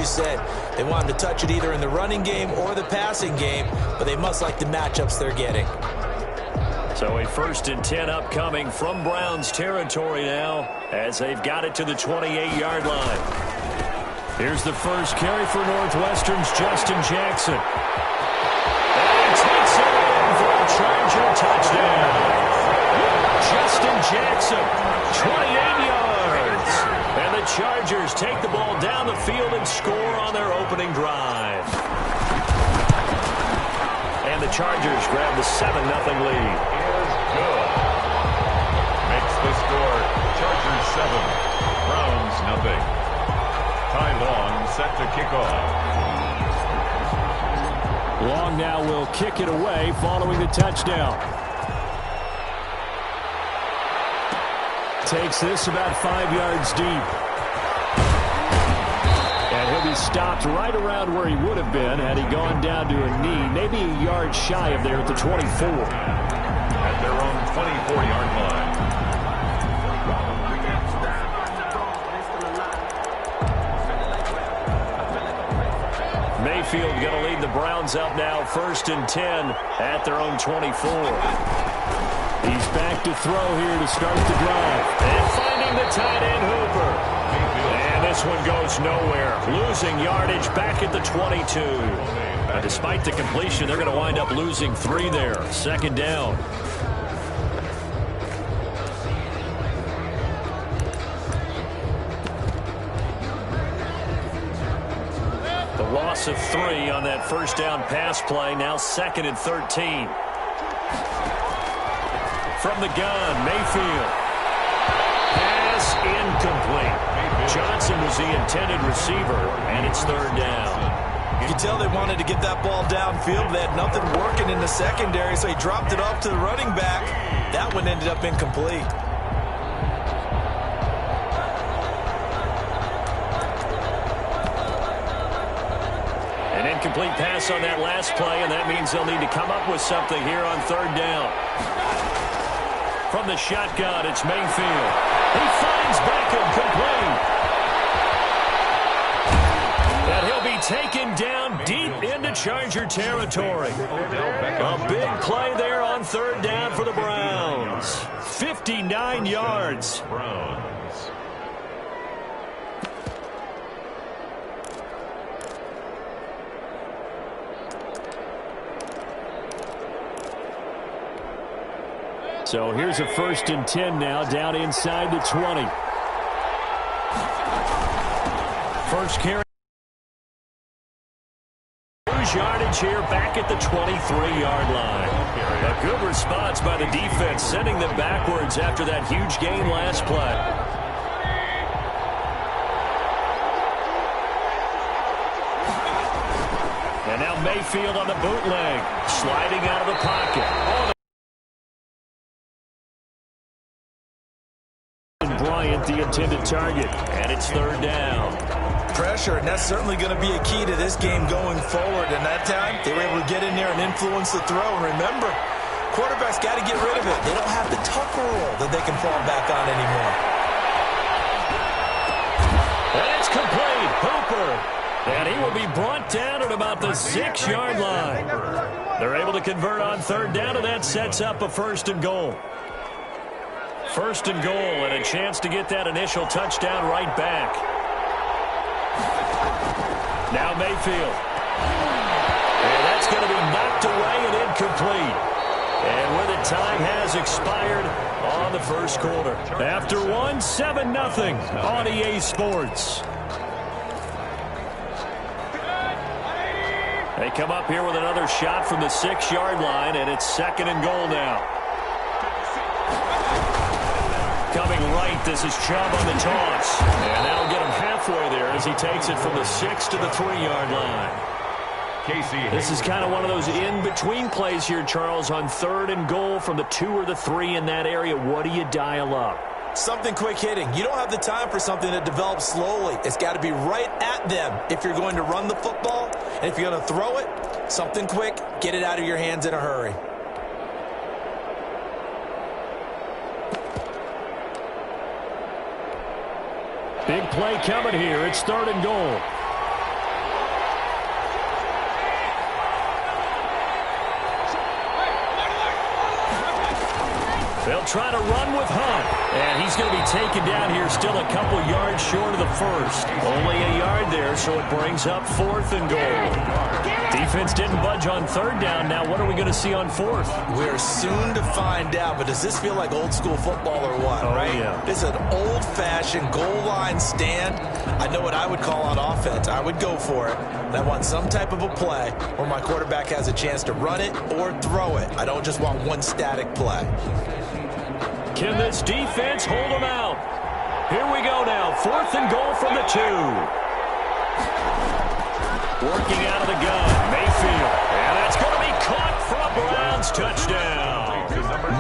you said. They want him to touch it either in the running game or the passing game, but they must like the matchups they're getting. So a 1st and 10 upcoming from Browns territory now as they've got it to the 28-yard line. Here's the first carry for Northwestern's Justin Jackson. And he takes it in for a Charger touchdown. Justin Jackson, 28 yards. And the Chargers take the ball down the field and score on their opening drive. And the Chargers grab the 7-0 lead. Is good. Makes the score Chargers 7, Browns nothing. Ty Long set to kick off. Long now will kick it away following the touchdown. Takes this about 5 yards deep. And he'll be stopped right around where he would have been had he gone down to a knee, maybe a yard shy of there at the 24. At their own 24-yard line. Mayfield going to lead the Browns up now, 1st and 10 at their own 24. He's back to throw here to start the drive. And finding the tight end Hooper. And this one goes nowhere. Losing yardage back at the 22. Despite the completion, they're going to wind up losing 3 there. 2nd down. The loss of 3 on that 1st down pass play. Now 2nd and 13. From the gun, Mayfield. Pass incomplete. Johnson was the intended receiver, and it's 3rd down. You can tell they wanted to get that ball downfield. They had nothing working in the secondary, so he dropped it off to the running back. That one ended up incomplete. An incomplete pass on that last play, and that means they'll need to come up with something here on 3rd down. From the shotgun, it's Mayfield. He finds Beckham complete. And he'll be taken down deep into Charger territory. A big play there on 3rd down for the Browns. 59 yards. Browns. So here's a 1st and 10 now, down inside the 20. First carry. Yardage here back at the 23-yard line. A good response by the defense, sending them backwards after that huge gain last play. And now Mayfield on the bootleg, sliding out of the pocket. Bryant, the intended target, and it's 3rd down. Pressure, and that's certainly going to be a key to this game going forward. And that time, they were able to get in there and influence the throw. And remember, quarterbacks got to get rid of it. They don't have the Tucker roll that they can fall back on anymore. And it's complete. Hooper. And he will be brought down at about the 6-yard line. They're able to convert on 3rd down, and that sets up a 1st and goal. 1st and goal, and a chance to get that initial touchdown right back. Now Mayfield. And that's going to be knocked away and incomplete. And with it, time has expired on the 1st quarter. After 1, 7-0 on EA Sports. They come up here with another shot from the 6-yard line, and it's 2nd and goal now. Coming right, this is Chubb on the toss. And that'll get him halfway there as he takes it from the 6 to the 3-yard line. This is kind of one of those in-between plays here, Charles, on 3rd and goal from the 2 or the 3 in that area. What do you dial up? Something quick hitting. You don't have the time for something that develops slowly. It's got to be right at them if you're going to run the football. And if you're going to throw it, something quick, get it out of your hands in a hurry. Big play coming here. It's 3rd and goal. They'll try to run with Hunt. And he's going to be taken down here still a couple yards short of the first. Only a yard there, so it brings up 4th and goal. Defense didn't budge on 3rd down. Now what are we going to see on 4th? We're soon to find out, but does this feel like old school football or what, right? Yeah. This is an old-fashioned goal line stand. I know what I would call on offense. I would go for it. And I want some type of a play where my quarterback has a chance to run it or throw it. I don't just want one static play. Can this defense hold them out? Here we go now. 4th and goal from the 2. Working out of the gun, Mayfield. And that's going to be caught for a Browns touchdown.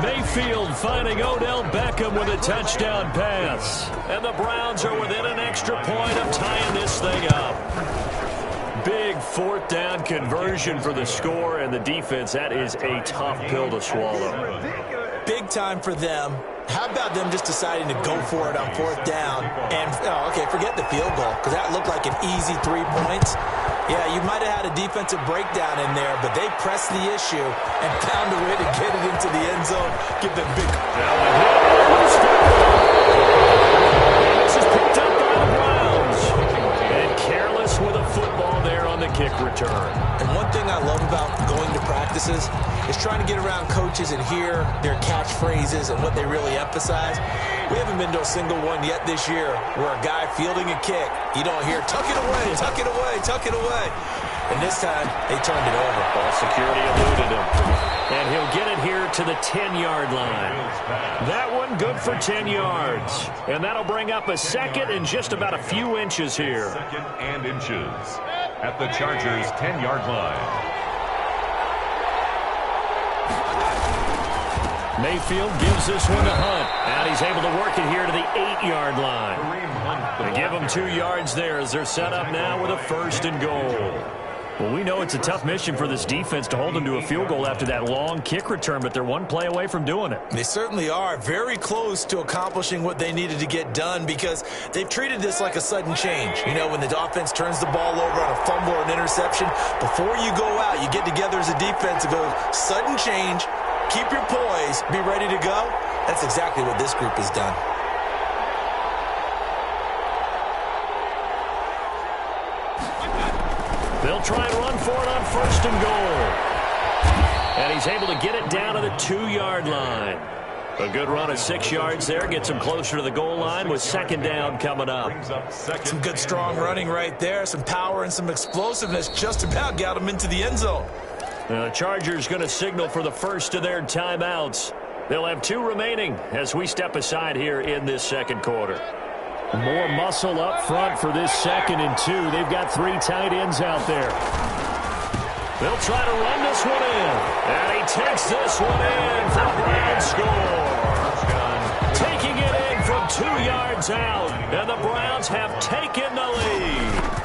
Mayfield finding Odell Beckham with a touchdown pass. And the Browns are within an extra point of tying this thing up. Big 4th down conversion for the score, and the defense, that is a tough pill to swallow. Big time for them. How about them just deciding to go for it on 4th down? And, okay, forget the field goal, because that looked like an easy 3 points. Yeah, you might have had a defensive breakdown in there, but they pressed the issue and found a way to get it into the end zone. Give them big. This is picked up by the Browns. And careless with a football there on the kick return. And one thing I love about going to practices is trying to get around coaches and hear their catchphrases and what they really emphasize. We haven't been to a single one yet this year where a guy fielding a kick, you don't hear, tuck it away, tuck it away, tuck it away. And this time, they turned it over. Ball security eluded him. And he'll get it here to the 10-yard line. That one good for 10 yards. And that'll bring up a 2nd and just about a few inches here. 2nd and inches at the Chargers' 10-yard line. Mayfield gives this one to Hunt. And he's able to work it here to the 8-yard line. They give him 2 yards there as they're set up now with a 1st and goal. Well, we know it's a tough mission for this defense to hold them to a field goal after that long kick return, but they're one play away from doing it. They certainly are very close to accomplishing what they needed to get done because they've treated this like a sudden change. You know, when the offense turns the ball over on a fumble or an interception, before you go out, you get together as a defense and go, sudden change, keep your poise, be ready to go. That's exactly what this group has done. They'll try and run for it on 1st and goal. And he's able to get it down to the 2-yard line. A good run of 6 yards there. Gets him closer to the goal line with 2nd down coming up. Some good strong running right there. Some power and some explosiveness just about got him into the end zone. The Chargers going to signal for the first of their timeouts. They'll have 2 remaining as we step aside here in this 2nd quarter. More muscle up front for this 2nd and 2. They've got 3 tight ends out there. They'll try to run this one in. And he takes this one in for a Browns score. Taking it in from 2 yards out. And the Browns have taken the lead.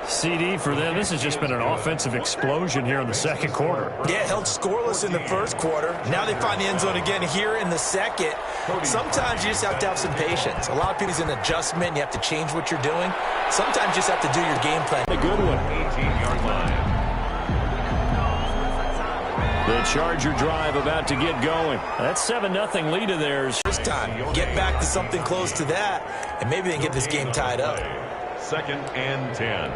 CD for them. This has just been an offensive explosion here in the 2nd quarter. Yeah, held scoreless in the 1st quarter. Now they find the end zone again here in the 2nd. Sometimes you just have to have some patience. A lot of people, it's an adjustment. You have to change what you're doing. Sometimes you just have to do your game plan. A good one. 18-yard line. The Charger drive about to get going. That 7-0 lead of theirs. First time, get back to something close to that, and maybe they can get this game tied up. 2nd and 10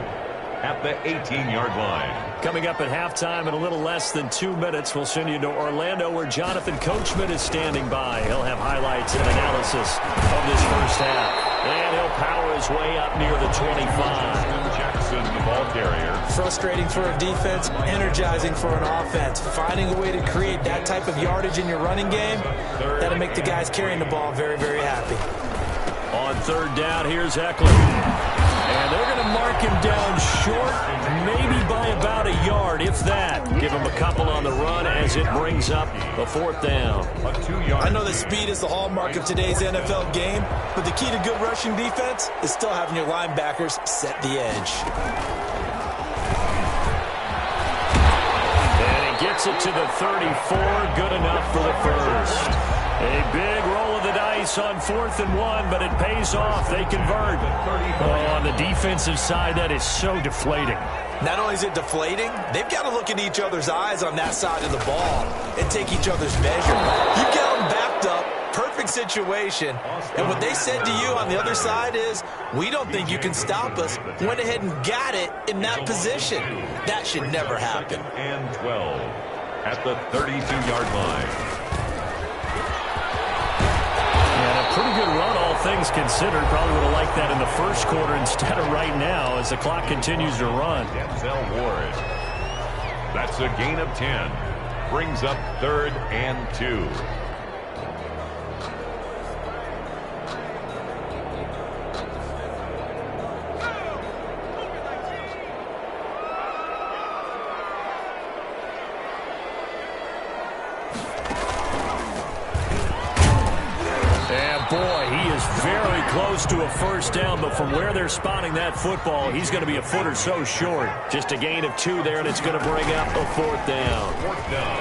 at the 18-yard line. Coming up at halftime in a little less than 2 minutes, we'll send you to Orlando where Jonathan Coachman is standing by. He'll have highlights and analysis of this first half. And he'll power his way up near the 25. Jackson, the ball carrier. Frustrating for a defense, energizing for an offense. Finding a way to create that type of yardage in your running game, that'll make the guys carrying the ball very, very happy. On 3rd down, here's Eckler. And they're going to mark him down short, maybe by about a yard, if that. Give him a couple on the run as it brings up the 4th down. I know that speed is the hallmark of today's NFL game, but the key to good rushing defense is still having your linebackers set the edge. And he gets it to the 34, good enough for the 1st. A big roll of the dice on 4th and 1, but it pays off. They convert. Oh, on the defensive side, that is so deflating. Not only is it deflating, they've got to look in each other's eyes on that side of the ball and take each other's measure. You get them backed up, perfect situation, and what they said to you on the other side is, we don't think you can stop us. Went ahead and got it in that position. That should never happen. And 12 at the 32-yard line. Pretty good run, all things considered. Probably would have liked that in the first quarter instead of right now as the clock continues to run. Denzel Ward. That's a gain of 10. Brings up 3rd and 2. Boy, he is very close to a first down, but from where they're spotting that football, he's going to be a foot or so short. Just a gain of 2 there, and it's going to bring up a 4th down. 4th down.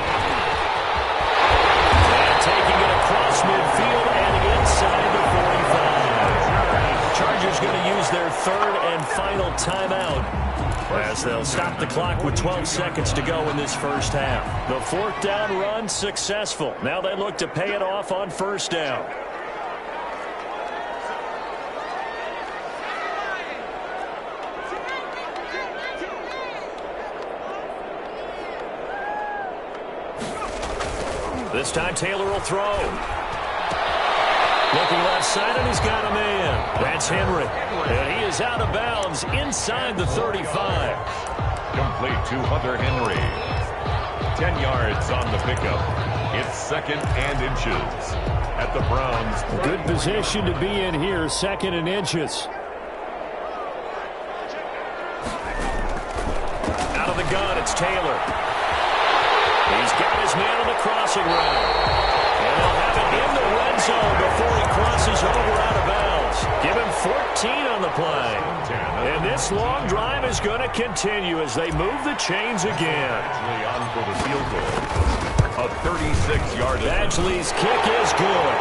And taking it across midfield and inside the 45. Chargers going to use their 3rd and final timeout as they'll stop the clock with 12 seconds to go in this first half. The 4th down run successful. Now they look to pay it off on 1st down. This time Taylor will throw. Looking left side, and he's got a man. That's Henry. And he is out of bounds inside the 35. Complete to Hunter Henry. 10 yards on the pickup. It's 2nd and inches at the Browns. Good position to be in here, 2nd and inches. Out of the gun, it's Taylor. He's got his man on the crossing route. And they'll have it in the red zone before he crosses over out of bounds. Give him 14 on the play. And this long drive is going to continue as they move the chains again. On for the field goal. A 36-yard. Badgley's kick is good.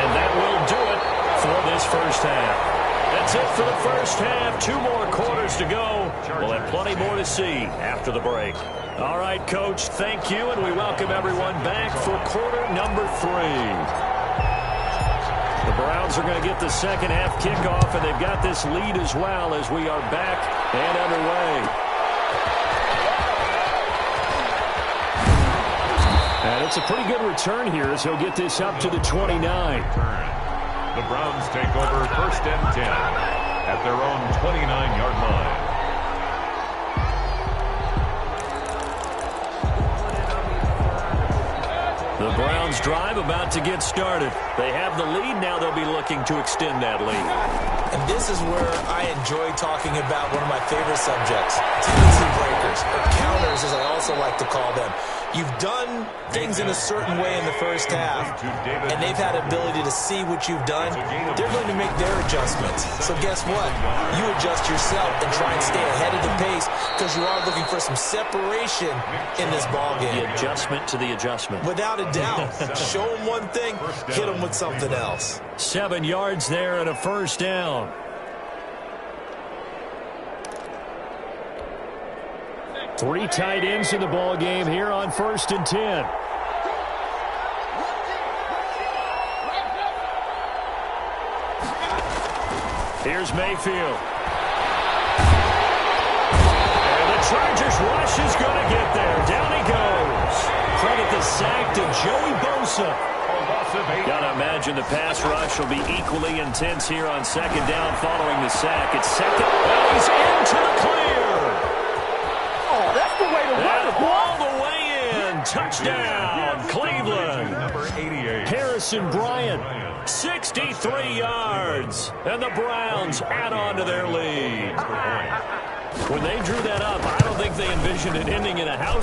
And that will do it for this first half. That's it for the first half. 2 more quarters to go. We'll have plenty more to see after the break. All right, Coach, thank you, and we welcome everyone back for quarter number 3. The Browns are going to get the second half kickoff, and they've got this lead as well as we are back and underway. And it's a pretty good return here as he'll get this up to the 29. The Browns take over 1st and 10 at their own 29-yard line. The Browns drive about to get started. They have the lead. Now they'll be looking to extend that lead. And this is where I enjoy talking about one of my favorite subjects, tendency breakers, or counters as I also like to call them. You've done things in a certain way in the first half, and they've had the ability to see what you've done. They're going to make their adjustments. So guess what? You adjust yourself and try and stay ahead of the pace because you are looking for some separation in this ballgame. The adjustment to the adjustment. Without a doubt. Show them one thing, hit them with something else. 7 yards there and a first down. Three tight ends in the ball game here on 1st and 10. Here's Mayfield. And the Chargers rush is going to get there. Down he goes. Credit the sack to Joey Bosa. Got to imagine the pass rush will be equally intense here on 2nd down following the sack. It's 2nd. And he's into the clear. Oh, that's the way to run the ball. All the way in. Touchdown, Cleveland. Number 88. Harrison Bryant, 63 yards. And the Browns add on to their lead. When they drew that up, I don't think they envisioned it ending in a house.